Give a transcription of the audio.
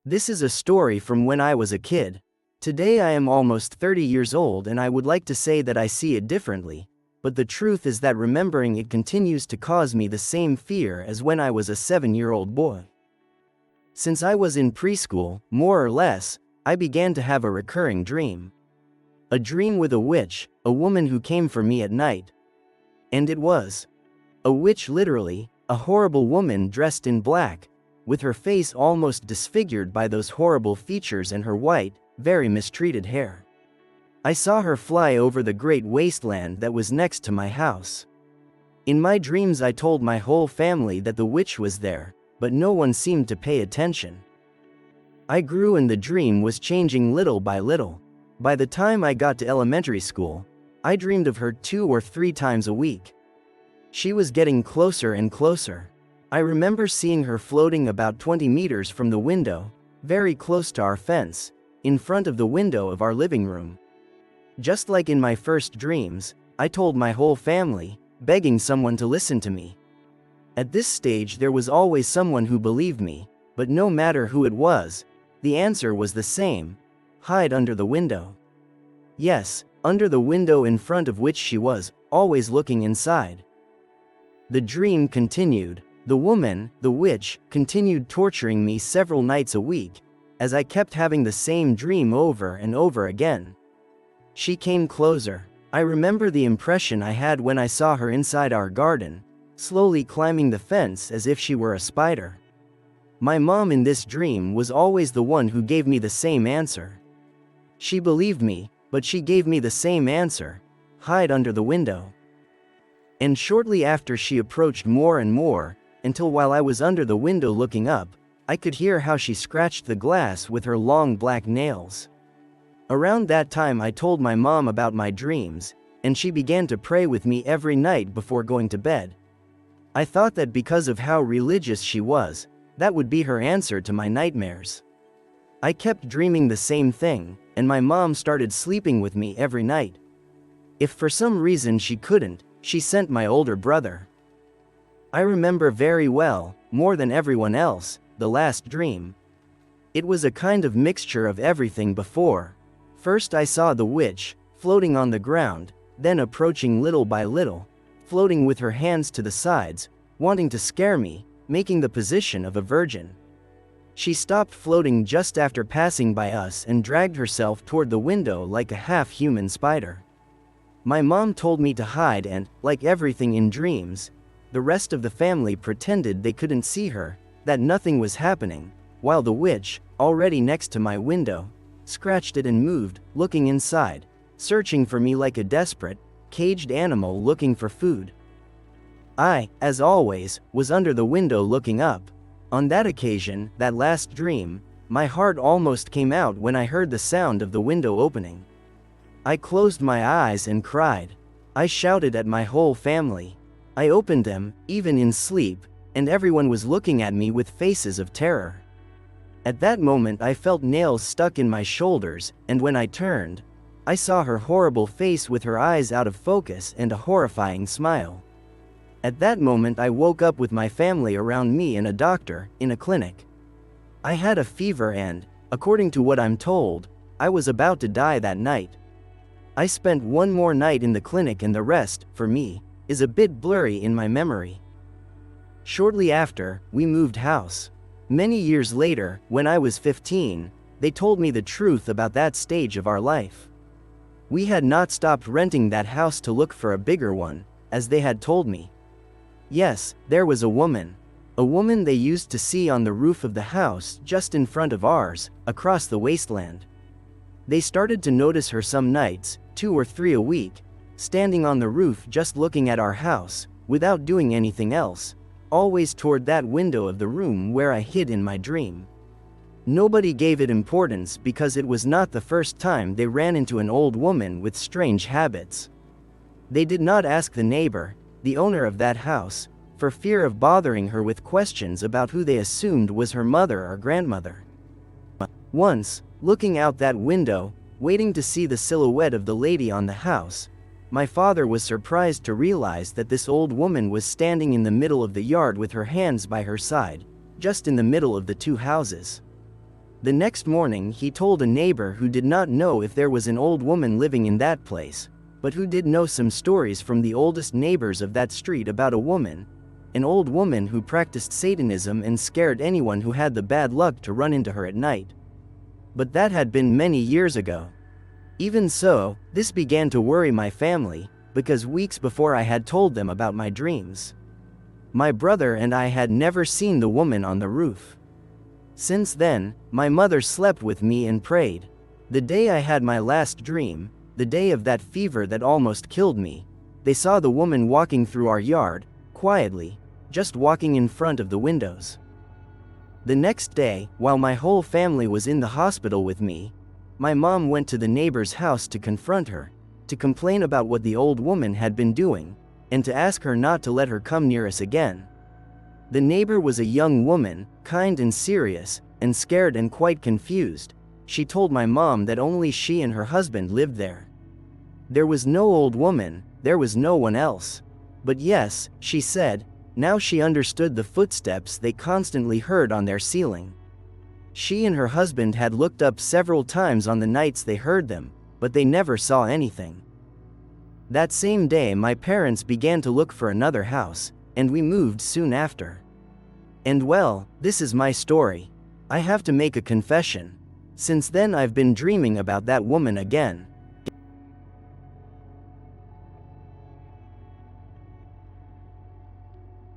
This is a story from when I was a kid. Today I am almost 30 years old and I would like to say that I see it differently, but the truth is that remembering it continues to cause me the same fear as when I was a 7-year-old boy. Since I was in preschool, more or less, I began to have a recurring dream. A dream with a witch, a woman who came for me at night. And it was a witch, literally, a horrible woman dressed in black, with her face almost disfigured by those horrible features and her white, very mistreated hair. I saw her fly over the great wasteland that was next to my house. In my dreams I told my whole family that the witch was there, but no one seemed to pay attention. I grew and the dream was changing little by little. By the time I got to elementary school, I dreamed of her 2 or 3 times a week. She was getting closer and closer. I remember seeing her floating about 20 meters from the window, very close to our fence, in front of the window of our living room. Just like in my first dreams, I told my whole family, begging someone to listen to me. At this stage there was always someone who believed me, but no matter who it was, the answer was the same: hide under the window. Yes, under the window in front of which she was, always looking inside. The dream continued. The woman, the witch, continued torturing me several nights a week, as I kept having the same dream over and over again. She came closer. I remember the impression I had when I saw her inside our garden, slowly climbing the fence as if she were a spider. My mom in this dream was always the one who gave me the same answer. She believed me, but she gave me the same answer: hide under the window. And shortly after she approached more and more, until while I was under the window looking up, I could hear how she scratched the glass with her long black nails. Around that time I told my mom about my dreams, and she began to pray with me every night before going to bed. I thought that because of how religious she was, that would be her answer to my nightmares. I kept dreaming the same thing, and my mom started sleeping with me every night. If for some reason she couldn't, she sent my older brother. I remember very well, more than everyone else, the last dream. It was a kind of mixture of everything before. First I saw the witch, floating on the ground, then approaching little by little, floating with her hands to the sides, wanting to scare me, making the position of a virgin. She stopped floating just after passing by us and dragged herself toward the window like a half-human spider. My mom told me to hide and, like everything in dreams, the rest of the family pretended they couldn't see her, that nothing was happening, while the witch, already next to my window, scratched it and moved, looking inside, searching for me like a desperate, caged animal looking for food. I, as always, was under the window looking up. On that occasion, that last dream, my heart almost came out when I heard the sound of the window opening. I closed my eyes and cried. I shouted at my whole family. I opened them, even in sleep, and everyone was looking at me with faces of terror. At that moment I felt nails stuck in my shoulders, and when I turned, I saw her horrible face with her eyes out of focus and a horrifying smile. At that moment I woke up with my family around me and a doctor, in a clinic. I had a fever and, according to what I'm told, I was about to die that night. I spent one more night in the clinic and the rest, for me, is a bit blurry in my memory. Shortly after, we moved house. Many years later, when I was 15, they told me the truth about that stage of our life. We had not stopped renting that house to look for a bigger one, as they had told me. Yes, there was a woman they used to see on the roof of the house just in front of ours, across the wasteland. They started to notice her some nights, 2 or 3 a week, standing on the roof just looking at our house, without doing anything else, always toward that window of the room where I hid in my dream. Nobody gave it importance because it was not the first time they ran into an old woman with strange habits. They did not ask the neighbor, the owner of that house, for fear of bothering her with questions about who they assumed was her mother or grandmother. Once, looking out that window, waiting to see the silhouette of the lady on the house, my father was surprised to realize that this old woman was standing in the middle of the yard with her hands by her side, just in the middle of the 2 houses. The next morning he told a neighbor who did not know if there was an old woman living in that place, but who did know some stories from the oldest neighbors of that street about a woman, an old woman who practiced Satanism and scared anyone who had the bad luck to run into her at night. But that had been many years ago. Even so, this began to worry my family, because weeks before I had told them about my dreams. My brother and I had never seen the woman on the roof. Since then, my mother slept with me and prayed. The day I had my last dream, the day of that fever that almost killed me, they saw the woman walking through our yard, quietly, just walking in front of the windows. The next day, while my whole family was in the hospital with me, my mom went to the neighbor's house to confront her, to complain about what the old woman had been doing, and to ask her not to let her come near us again. The neighbor was a young woman, kind and serious, and scared and quite confused. She told my mom that only she and her husband lived there. There was no old woman, there was no one else. But yes, she said, now she understood the footsteps they constantly heard on their ceiling. She and her husband had looked up several times on the nights they heard them, but they never saw anything. That same day my parents began to look for another house, and we moved soon after. And well, this is my story. I have to make a confession. Since then I've been dreaming about that woman again.